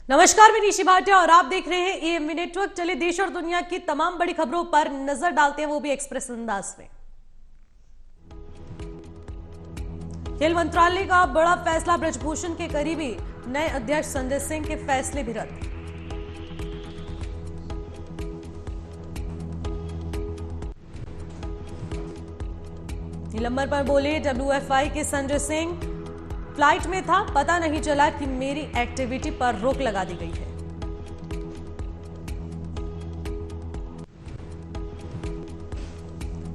नमस्कार, मैं निशी भाटिया और आप देख रहे हैं एएमवी नेटवर्क। चले देश और दुनिया की तमाम बड़ी खबरों पर नजर डालते हैं, वो भी एक्सप्रेस अंदाज में। खेल मंत्रालय का बड़ा फैसला, ब्रजभूषण के करीबी नए अध्यक्ष संजय सिंह के फैसले भी रद्द। निलंबन पर बोले डब्ल्यूएफआई के संजय सिंह, फ्लाइट में था, पता नहीं चला कि मेरी एक्टिविटी पर रोक लगा दी गई है।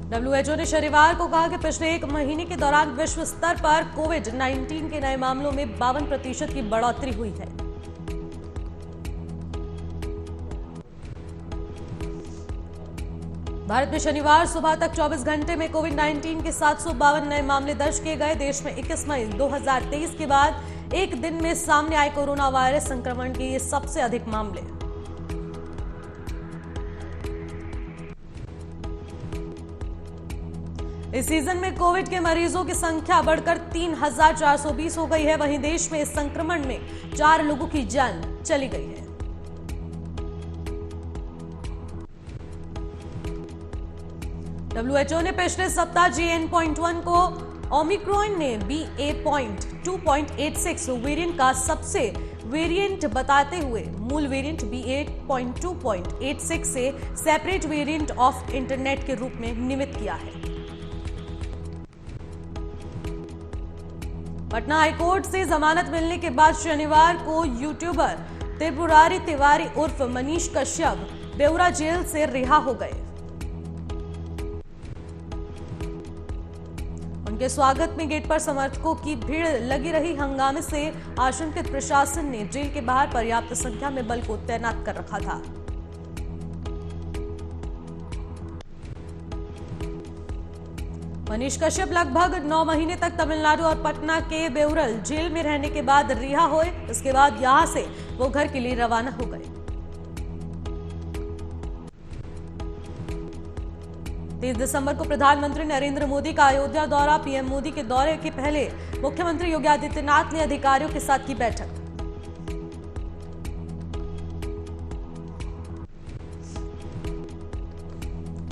डब्ल्यूएचओ ने शनिवार को कहा कि पिछले एक महीने के दौरान विश्व स्तर पर कोविड-19 के नए मामलों में 52% की बढ़ोतरी हुई है। भारत में शनिवार सुबह तक 24 घंटे में कोविड-19 के 752 नए मामले दर्ज किए गए। देश में 21 मई 2023 के बाद एक दिन में सामने आए कोरोना वायरस संक्रमण के ये सबसे अधिक मामले। इस सीजन में कोविड के मरीजों की संख्या बढ़कर 3,420 हो गई है। वहीं देश में इस संक्रमण में 4 लोगों की जान चली गई है। डब्ल्यूएचओ ने पिछले सप्ताह JN.1 को ओमिक्रॉन ने BA.2.86 वेरिएंट का सबसे वेरिएंट बताते हुए मूल वेरिएंट BA.2.86 से सेपरेट वेरिएंट ऑफ इंटरनेट के रूप में निमित किया है। पटना हाईकोर्ट से जमानत मिलने के बाद शनिवार को यूट्यूबर त्रिपुरारी तिवारी उर्फ मनीष कश्यप बेउरा जेल से रिहा हो गए। उनके स्वागत में गेट पर समर्थकों की भीड़ लगी रही। हंगामे से आशंकित प्रशासन ने जेल के बाहर पर्याप्त संख्या में बल को तैनात कर रखा था। मनीष कश्यप लगभग 9 महीने तक तमिलनाडु और पटना के बेउरल जेल में रहने के बाद रिहा हुए। इसके बाद यहां से वो घर के लिए रवाना हो गए। 30 दिसंबर को प्रधानमंत्री नरेंद्र मोदी का अयोध्या दौरा। पीएम मोदी के दौरे के पहले मुख्यमंत्री योगी आदित्यनाथ ने अधिकारियों के साथ की बैठक।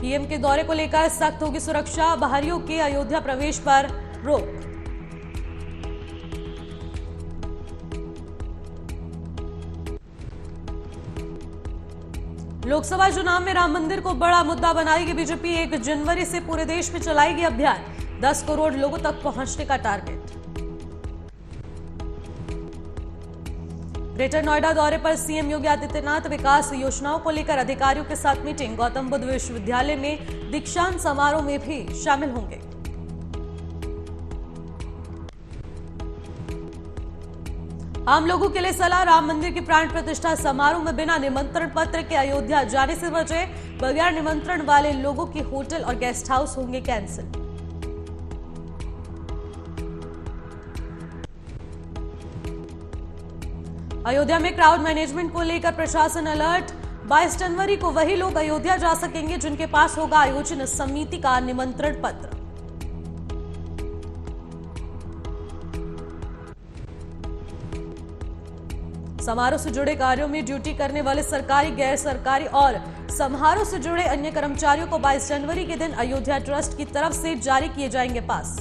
पीएम के दौरे को लेकर सख्त होगी सुरक्षा। बाहरियों के अयोध्या प्रवेश पर रोक। लोकसभा चुनाव में राम मंदिर को बड़ा मुद्दा बनाएगी बीजेपी। 1 जनवरी से पूरे देश में चलाएगी अभियान। 10 करोड़ लोगों तक पहुंचने का टारगेट। ग्रेटर नोएडा दौरे पर सीएम योगी आदित्यनाथ, विकास योजनाओं को लेकर अधिकारियों के साथ मीटिंग। गौतम बुद्ध विश्वविद्यालय में दीक्षांत समारोह में भी शामिल होंगे। आम लोगों के लिए सलाह, राम मंदिर की प्राण प्रतिष्ठा समारोह में बिना निमंत्रण पत्र के अयोध्या जाने से बचे। बगैर निमंत्रण वाले लोगों के होटल और गेस्ट हाउस होंगे कैंसिल। अयोध्या में क्राउड मैनेजमेंट को लेकर प्रशासन अलर्ट। 22 जनवरी को वही लोग अयोध्या जा सकेंगे जिनके पास होगा आयोजन समिति का निमंत्रण पत्र। समारोह से जुड़े कार्यों में ड्यूटी करने वाले सरकारी, गैर सरकारी और समारोह से जुड़े अन्य कर्मचारियों को 22 जनवरी के दिन अयोध्या ट्रस्ट की तरफ से जारी किए जाएंगे पास।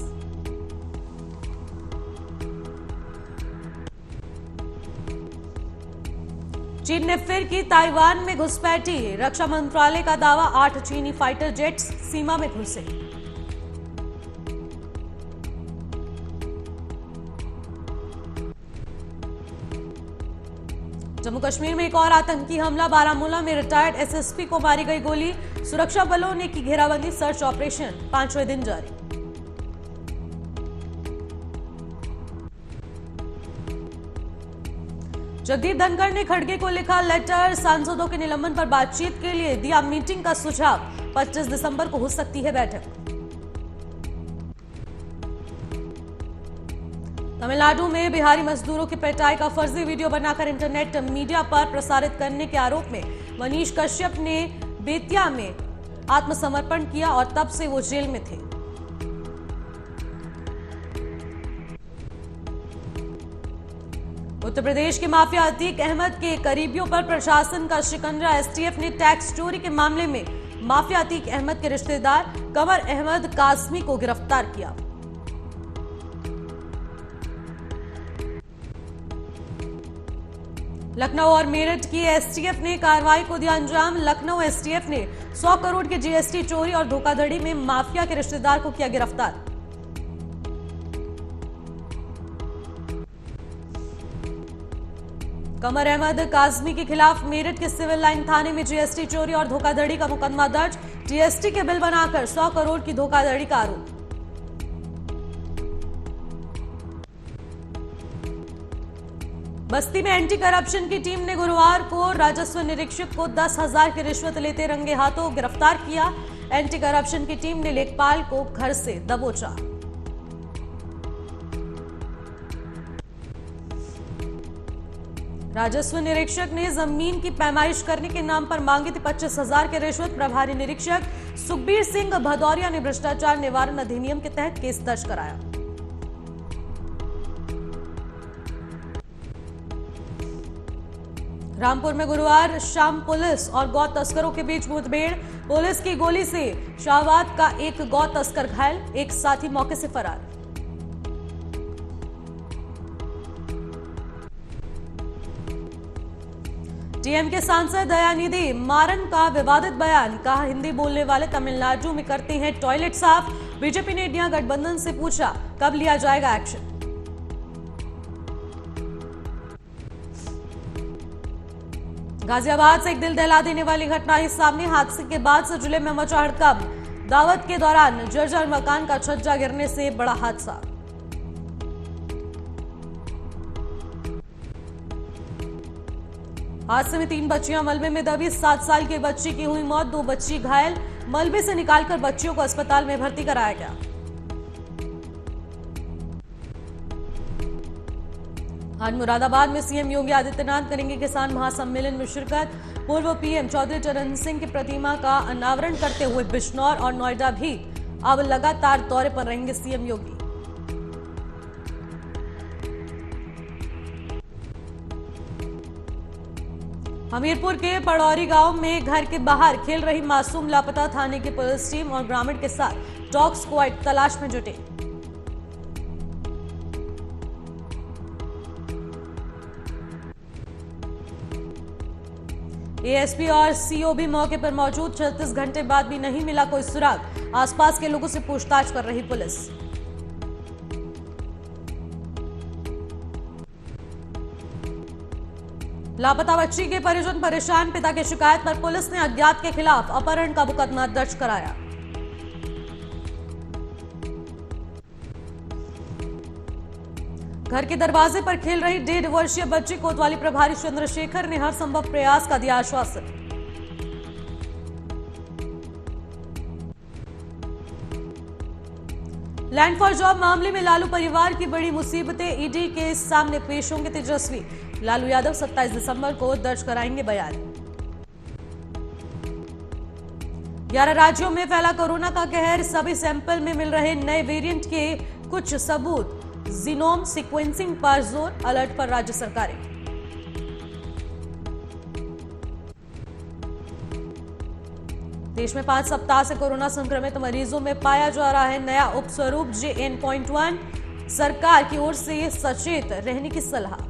चीन ने फिर की ताइवान में घुसपैठी। रक्षा मंत्रालय का दावा, 8 चीनी फाइटर जेट्स सीमा में घुसे। जम्मू कश्मीर में एक और आतंकी हमला। बारामूला में रिटायर्ड एसएसपी को मारी गई गोली। सुरक्षा बलों ने की घेराबंदी। सर्च ऑपरेशन 5वें दिन जारी। जगदीप धनखड़ ने खड़गे को लिखा लेटर। सांसदों के निलंबन पर बातचीत के लिए दिया मीटिंग का सुझाव। 25 दिसंबर को हो सकती है बैठक। तमिलनाडु में बिहारी मजदूरों की पिटाई का फर्जी वीडियो बनाकर इंटरनेट मीडिया पर प्रसारित करने के आरोप में मनीष कश्यप ने बेतिया में आत्मसमर्पण किया और तब से वो जेल में थे। उत्तर प्रदेश के माफिया अतीक अहमद के करीबियों पर प्रशासन का शिकंजा। एसटीएफ ने टैक्स चोरी के मामले में माफिया अतीक अहमद के रिश्तेदार कमर अहमद कासमी को गिरफ्तार किया। लखनऊ और मेरठ की एसटीएफ ने कार्रवाई को दिया अंजाम। लखनऊ एसटीएफ ने 100 करोड़ के जीएसटी चोरी और धोखाधड़ी में माफिया के रिश्तेदार को किया गिरफ्तार। कमर अहमद कासमी के खिलाफ मेरठ के सिविल लाइन थाने में जीएसटी चोरी और धोखाधड़ी का मुकदमा दर्ज। जीएसटी के बिल बनाकर 100 करोड़ की धोखाधड़ी का आरोप। बस्ती में एंटी करप्शन की टीम ने गुरुवार को राजस्व निरीक्षक को 10,000 की रिश्वत लेते रंगे हाथों गिरफ्तार किया। एंटी करप्शन की टीम ने लेखपाल को घर से दबोचा। राजस्व निरीक्षक ने जमीन की पैमाइश करने के नाम पर मांगी थी 25,000 की रिश्वत। प्रभारी निरीक्षक सुखबीर सिंह भदौरिया ने भ्रष्टाचार निवारण अधिनियम के तहत केस दर्ज कराया। रामपुर में गुरुवार शाम पुलिस और गौ तस्करों के बीच मुठभेड़। पुलिस की गोली से शाहबाद का एक गौ तस्कर घायल, एक साथी मौके से फरार। टीएमके सांसद दयानिधि मारन का विवादित बयान। कहा, हिंदी बोलने वाले तमिलनाडु में करते हैं टॉयलेट साफ। बीजेपी ने इंडिया गठबंधन से पूछा कब लिया जाएगा एक्शन। गाजियाबाद से एक दिल दहला देने वाली घटना ही सामने। हादसे के बाद से जिले में मचा हड़कंप। दावत के दौरान जर्जर मकान का छज्जा गिरने से बड़ा हादसा। हादसे में 3 बच्चियां मलबे में दबी। 7 साल की बच्ची की हुई मौत, 2 बच्ची घायल। मलबे से निकालकर बच्चियों को अस्पताल में भर्ती कराया गया। आज मुरादाबाद में सीएम योगी आदित्यनाथ करेंगे किसान महासम्मेलन में शिरकत। पूर्व पीएम चौधरी चरण सिंह की प्रतिमा का अनावरण करते हुए बिजनौर और नोएडा भी अब लगातार दौरे पर रहेंगे सीएम योगी। हमीरपुर के पड़ौरी गांव में घर के बाहर खेल रही मासूम लापता। थाने की पुलिस टीम और ग्रामीण के साथ डॉग स्क्वाड तलाश में जुटे। एएसपी और सीओ भी मौके पर मौजूद। 36 घंटे बाद भी नहीं मिला कोई सुराग। आसपास के लोगों से पूछताछ कर रही पुलिस। लापता बच्ची के परिजन परेशान। पिता की शिकायत पर पुलिस ने अज्ञात के खिलाफ अपहरण का मुकदमा दर्ज कराया। घर के दरवाजे पर खेल रही 1.5 वर्षीय बच्ची कोतवाली प्रभारी चंद्रशेखर ने हर संभव प्रयास का दिया आश्वासन। लैंड फॉर जॉब मामले में लालू परिवार की बड़ी मुसीबतें। ईडी के सामने पेश होंगे तेजस्वी। लालू यादव 27 दिसंबर को दर्ज कराएंगे बयान। 11 राज्यों में फैला कोरोना का कहर। सभी सैंपल में मिल रहे नए वेरिएंट के कुछ सबूत। जीनोम सीक्वेंसिंग पर जोर। अलर्ट पर राज्य सरकारें। देश में 5 सप्ताह से कोरोना संक्रमित मरीजों में पाया जा रहा है नया उपस्वरूप JN.1। सरकार की ओर से सचेत रहने की सलाह।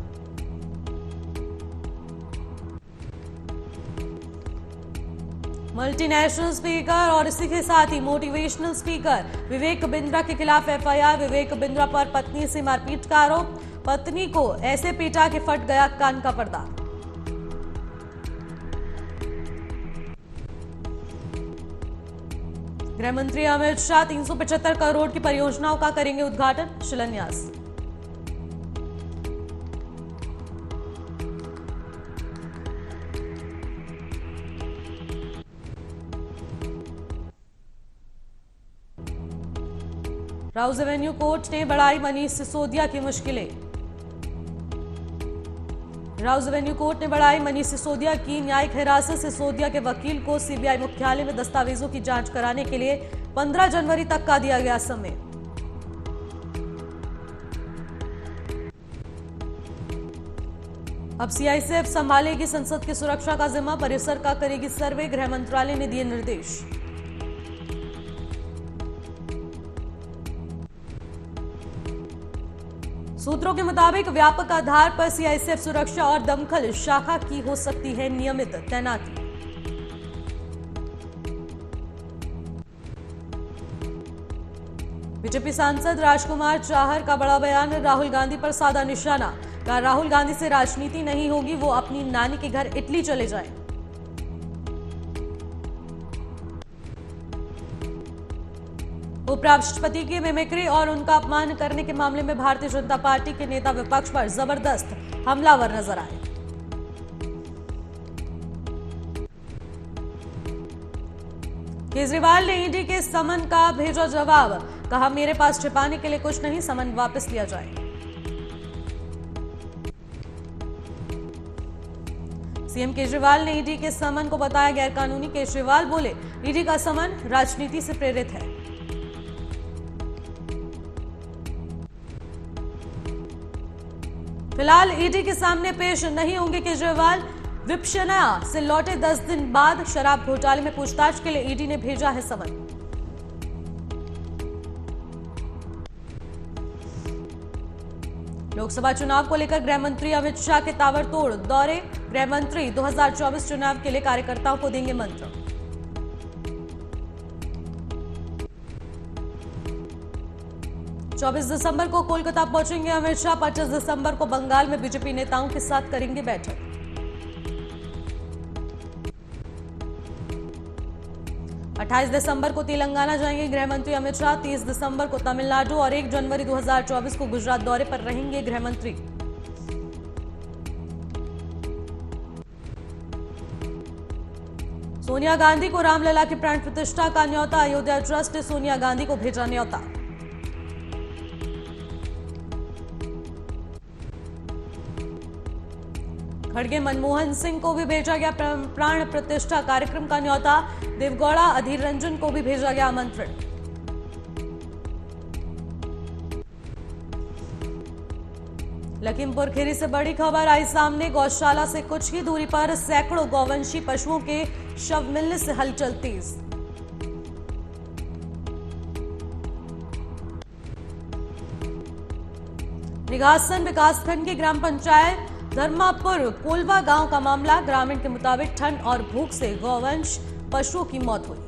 मल्टीनेशनल स्पीकर और इसी के साथ ही मोटिवेशनल स्पीकर विवेक बिंद्रा के खिलाफ एफआईआर। विवेक बिंद्रा पर पत्नी से मारपीट का आरोप। पत्नी को ऐसे पीटा कि फट गया कान का पर्दा। गृह मंत्री अमित शाह 375 करोड़ की परियोजनाओं का करेंगे उद्घाटन, शिलान्यास। राउज एवेन्यू कोर्ट ने बढ़ाई मनीष सिसोदिया की मुश्किलें। राउज एवेन्यू कोर्ट ने बढ़ाई मनीष सिसोदिया की न्यायिक हिरासत। सिसोदिया के वकील को सीबीआई मुख्यालय में दस्तावेजों की जांच कराने के लिए 15 जनवरी तक का दिया गया समय। अब सीआईएसएफ संभालेगी संसद की सुरक्षा का जिम्मा, परिसर का करेगी सर्वे, गृह मंत्रालय ने दिए निर्देश। सूत्रों के मुताबिक व्यापक आधार पर सीआईएसएफ सुरक्षा और दमकल शाखा की हो सकती है नियमित तैनाती। बीजेपी सांसद राजकुमार चाहर का बड़ा बयान, राहुल गांधी पर साधा निशाना। कहा राहुल गांधी से राजनीति नहीं होगी, वो अपनी नानी के घर इटली चले जाएं। उपराष्ट्रपति की मिमिक्री और उनका अपमान करने के मामले में भारतीय जनता पार्टी के नेता विपक्ष पर जबरदस्त हमलावर नजर आए। केजरीवाल ने ईडी के समन का भेजा जवाब, कहा मेरे पास छिपाने के लिए कुछ नहीं, समन वापस लिया जाए। सीएम केजरीवाल ने ईडी के समन को बताया गैरकानूनी। केजरीवाल बोले ईडी का समन राजनीति से प्रेरित है। फिलहाल ईडी के सामने पेश नहीं होंगे केजरीवाल। विपश्यना से लौटे 10 दिन बाद शराब घोटाले में पूछताछ के लिए ईडी ने भेजा है समन। लोकसभा चुनाव को लेकर गृह मंत्री अमित शाह के ताबड़तोड़ दौरे। गृह मंत्री 2024 चुनाव के लिए कार्यकर्ताओं को देंगे मंत्र। चौबीस दिसंबर को कोलकाता पहुंचेंगे अमित शाह। 25 दिसंबर को बंगाल में बीजेपी नेताओं के साथ करेंगे बैठक। अट्ठाईस दिसंबर को तेलंगाना जाएंगे गृह मंत्री अमित शाह। 30 दिसंबर को तमिलनाडु और 1 जनवरी 2024 को गुजरात दौरे पर रहेंगे गृह मंत्री। सोनिया गांधी को रामलला की प्राण प्रतिष्ठा का न्योता। अयोध्या ट्रस्ट ने सोनिया गांधी को भेजा न्योता। खड़गे मनमोहन सिंह को भी भेजा गया प्राण प्रतिष्ठा कार्यक्रम का न्योता। देवगौड़ा अधीर रंजन को भी भेजा गया आमंत्रण। लखीमपुर खीरी से बड़ी खबर आई सामने। गौशाला से कुछ ही दूरी पर सैकड़ों गौवंशी पशुओं के शव मिलने से हलचल तेज। निगासन विकासखंड की ग्राम पंचायत धर्मापुर कोलवा गांव का मामला। ग्रामीण के मुताबिक ठंड और भूख से गौवंश पशुओं की मौत हुई।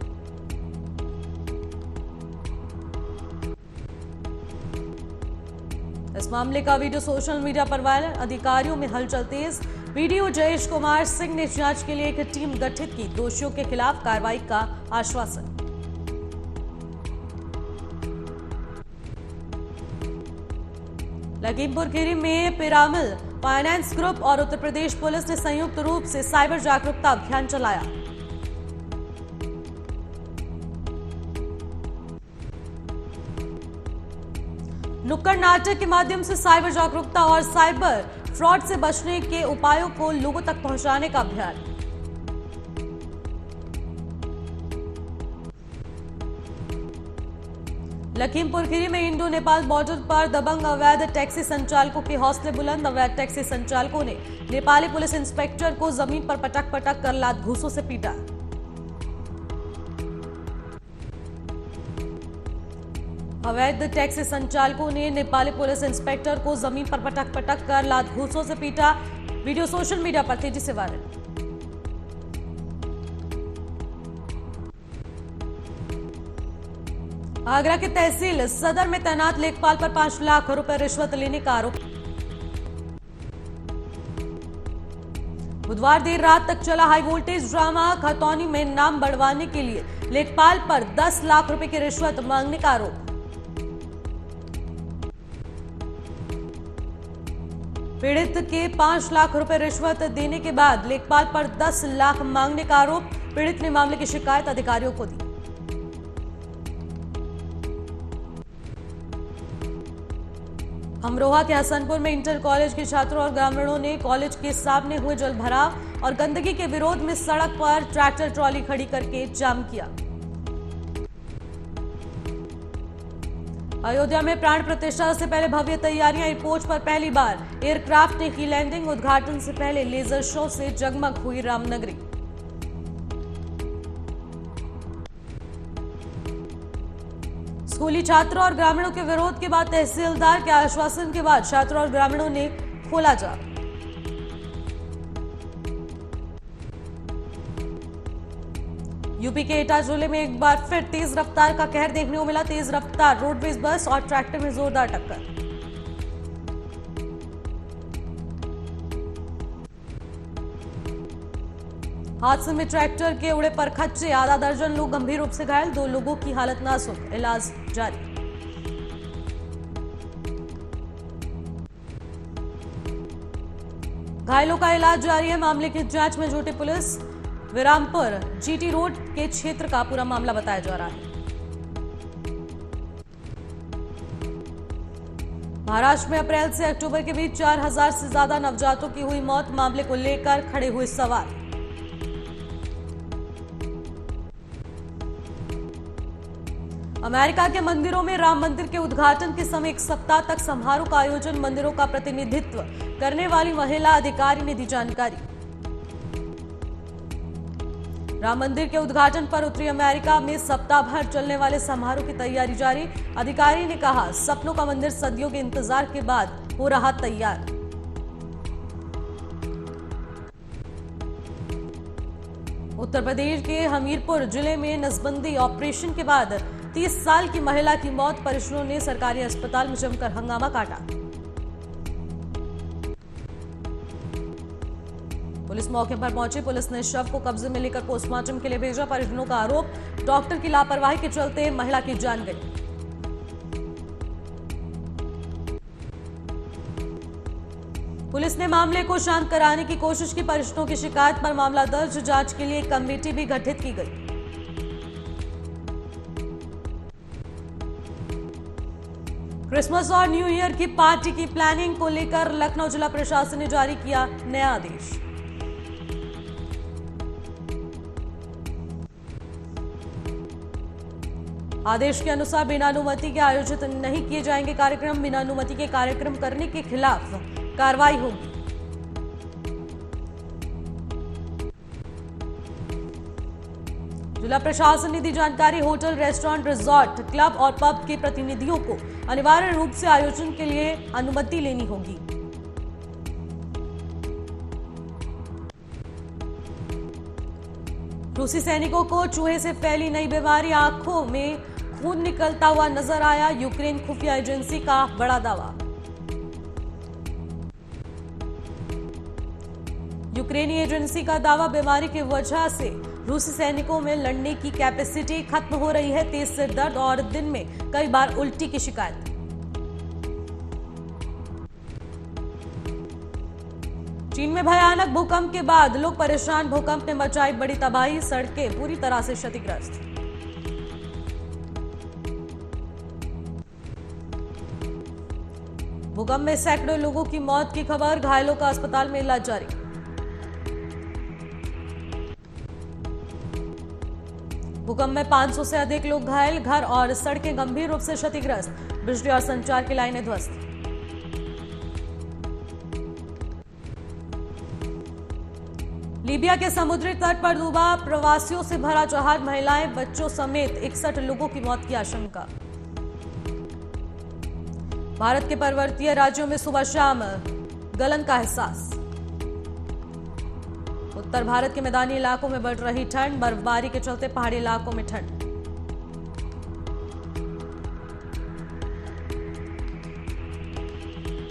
इस मामले का वीडियो सोशल मीडिया पर वायरल। अधिकारियों में हलचल तेज। वीडियो जयेश कुमार सिंह ने जांच के लिए एक टीम गठित की। दोषियों के खिलाफ कार्रवाई का आश्वासन। लखीमपुर खीरी में पिरामिल फाइनेंस ग्रुप और उत्तर प्रदेश पुलिस ने संयुक्त रूप से साइबर जागरूकता अभियान चलाया। नुक्कड़ नाटक के माध्यम से साइबर जागरूकता और साइबर फ्रॉड से बचने के उपायों को लोगों तक पहुंचाने का अभियान। लखीमपुर खीरी में इंडो नेपाल बॉर्डर पर दबंग अवैध टैक्सी संचालकों के हौसले बुलंद। अवैध टैक्सी संचालकों ने नेपाली पुलिस इंस्पेक्टर को जमीन पर पटक पटक कर लात घूंसों से पीटा। अवैध टैक्सी संचालकों ने नेपाली पुलिस इंस्पेक्टर को जमीन पर पटक पटक कर लात घूंसों से पीटा। वीडियो सोशल मीडिया पर तेजी से वायरल। आगरा के तहसील सदर में तैनात लेखपाल पर 5 लाख रुपए रिश्वत लेने का आरोप। बुधवार देर रात तक चला हाई वोल्टेज ड्रामा। खतौनी में नाम बढ़वाने के लिए लेखपाल पर 10 लाख रुपए की रिश्वत मांगने का आरोप। पीड़ित के 5 लाख रुपए रिश्वत देने के बाद लेखपाल पर 10 लाख मांगने का आरोप। पीड़ित ने मामले की शिकायत अधिकारियों को दी। अमरोहा के हसनपुर में इंटर कॉलेज के छात्रों और ग्रामीणों ने कॉलेज के सामने हुए जल भराव और गंदगी के विरोध में सड़क पर ट्रैक्टर ट्रॉली खड़ी करके जाम किया। अयोध्या में प्राण प्रतिष्ठा से पहले भव्य तैयारियां। एयरपोर्ट पर पहली बार एयरक्राफ्ट ने की लैंडिंग। उद्घाटन से पहले लेजर शो से जगमग हुई रामनगरी। स्कूली छात्रों और ग्रामीणों के विरोध के बाद तहसीलदार के आश्वासन के बाद छात्रों और ग्रामीणों ने खोला जाम। यूपी के एटा जिले में एक बार फिर तेज रफ्तार का कहर देखने को मिला। तेज रफ्तार रोडवेज बस और ट्रैक्टर में जोरदार टक्कर। हादसे में ट्रैक्टर के उड़े परखच्चे, आधा दर्जन लोग गंभीर रूप से घायल। 2 लोगों की हालत नाजुक, इलाज जारी। घायलों का इलाज जारी है। मामले की जांच में जुटी पुलिस। विरामपुर जीटी रोड के क्षेत्र का पूरा मामला बताया जा रहा है। महाराष्ट्र में अप्रैल से अक्टूबर के बीच 4000 से ज्यादा नवजातों की हुई मौत। मामले को लेकर खड़े हुए सवाल। अमेरिका के मंदिरों में राम मंदिर के उद्घाटन के समय 1 सप्ताह तक समारोह का आयोजन। मंदिरों का प्रतिनिधित्व करने वाली महिला अधिकारी ने दी जानकारी। राम मंदिर के उद्घाटन पर उत्तरी अमेरिका में सप्ताह भर चलने वाले समारोह की तैयारी जारी। अधिकारी ने कहा, सपनों का मंदिर सदियों के इंतजार के बाद हो रहा तैयार। उत्तर प्रदेश के हमीरपुर जिले में नसबंदी ऑपरेशन के बाद 30 साल की महिला की मौत। परिजनों ने सरकारी अस्पताल में जमकर हंगामा काटा। पुलिस मौके पर पहुंची। पुलिस ने शव को कब्जे में लेकर पोस्टमार्टम के लिए भेजा। परिजनों का आरोप, डॉक्टर की लापरवाही के चलते महिला की जान गई। पुलिस ने मामले को शांत कराने की कोशिश की। परिजनों की शिकायत पर मामला दर्ज। जांच के लिए एक कमेटी भी गठित की गई। क्रिसमस और न्यू ईयर की पार्टी की प्लानिंग को लेकर लखनऊ जिला प्रशासन ने जारी किया नया आदेश। आदेश के अनुसार बिना अनुमति के आयोजित नहीं किए जाएंगे कार्यक्रम। बिना अनुमति के कार्यक्रम करने के खिलाफ कार्रवाई होगी। जिला प्रशासन ने दी जानकारी। होटल, रेस्टोरेंट, रिजॉर्ट, क्लब और पब के प्रतिनिधियों को अनिवार्य रूप से आयोजन के लिए अनुमति लेनी होगी। रूसी सैनिकों को चूहे से फैली नई बीमारी। आंखों में खून निकलता हुआ नजर आया। यूक्रेन खुफिया एजेंसी का बड़ा दावा। यूक्रेनी एजेंसी का दावा, बीमारी की वजह से रूसी सैनिकों में लड़ने की कैपेसिटी खत्म हो रही है। तेज सिर दर्द और दिन में कई बार उल्टी की शिकायत। चीन में भयानक भूकंप के बाद लोग परेशान। भूकंप ने मचाई बड़ी तबाही। सड़कें पूरी तरह से क्षतिग्रस्त। भूकंप में सैकड़ों लोगों की मौत की खबर। घायलों का अस्पताल में इलाज जारी। भूकंप में 500 से अधिक लोग घायल। घर और सड़कें गंभीर रूप से क्षतिग्रस्त। बिजली और संचार की लाइनें ध्वस्त। लीबिया के समुद्री तट पर डूबा। प्रवासियों से भरा जहाज। महिलाएं, बच्चों समेत 61 लोगों की मौत की आशंका। भारत के पर्वतीय राज्यों में सुबह शाम गलन का एहसास। उत्तर भारत के मैदानी इलाकों में बढ़ रही ठंड। बर्फबारी के चलते पहाड़ी इलाकों में ठंड।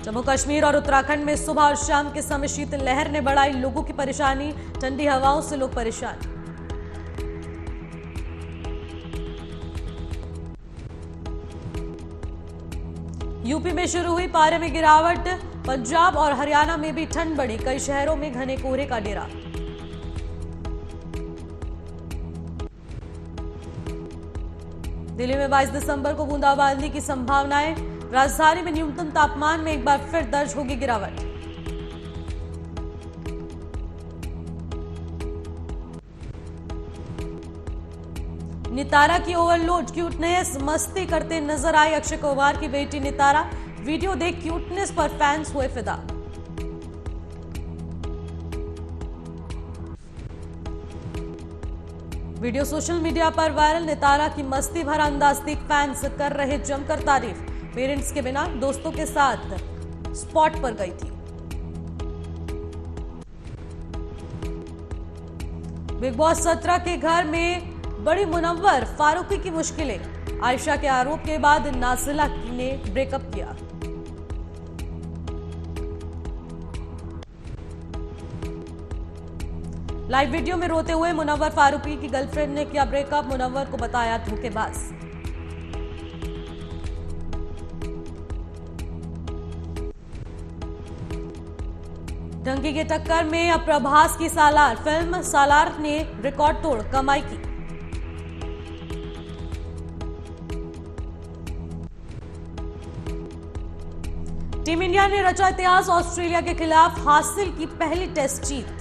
जम्मू कश्मीर और उत्तराखंड में सुबह और शाम के समय शीतल लहर ने बढ़ाई लोगों की परेशानी। ठंडी हवाओं से लोग परेशान। यूपी में शुरू हुई पारे में गिरावट। पंजाब और हरियाणा में भी ठंड बढ़ी। कई शहरों में घने कोहरे का डेरा। दिल्ली में 22 दिसंबर को बूंदाबांदी की संभावनाएं। राजधानी में न्यूनतम तापमान में एक बार फिर दर्ज होगी गिरावट। नितारा की ओवरलोड क्यूटनेस, मस्ती करते नजर आई अक्षय कुमार की बेटी नितारा। वीडियो देख क्यूटनेस पर फैंस हुए फिदा। वीडियो सोशल मीडिया पर वायरल, नितारा की मस्ती भरा अंदाज देख फैंस कर रहे जमकर तारीफ। पेरेंट्स के बिना दोस्तों के साथ स्पॉट पर गई थी। बिग बॉस 17 के घर में बड़ी मुनव्वर फारूकी की मुश्किलें। आयशा के आरोप के बाद नाज़िला ने ब्रेकअप किया। लाइव वीडियो में रोते हुए मुनव्वर फारूकी की गर्लफ्रेंड ने किया ब्रेकअप। मुनव्वर को बताया धोखेबाज। डंकी के टक्कर में अब प्रभास की सालार। फिल्म सालार ने रिकॉर्ड तोड़ कमाई की। टीम इंडिया ने रचा इतिहास, ऑस्ट्रेलिया के खिलाफ हासिल की पहली टेस्ट जीत।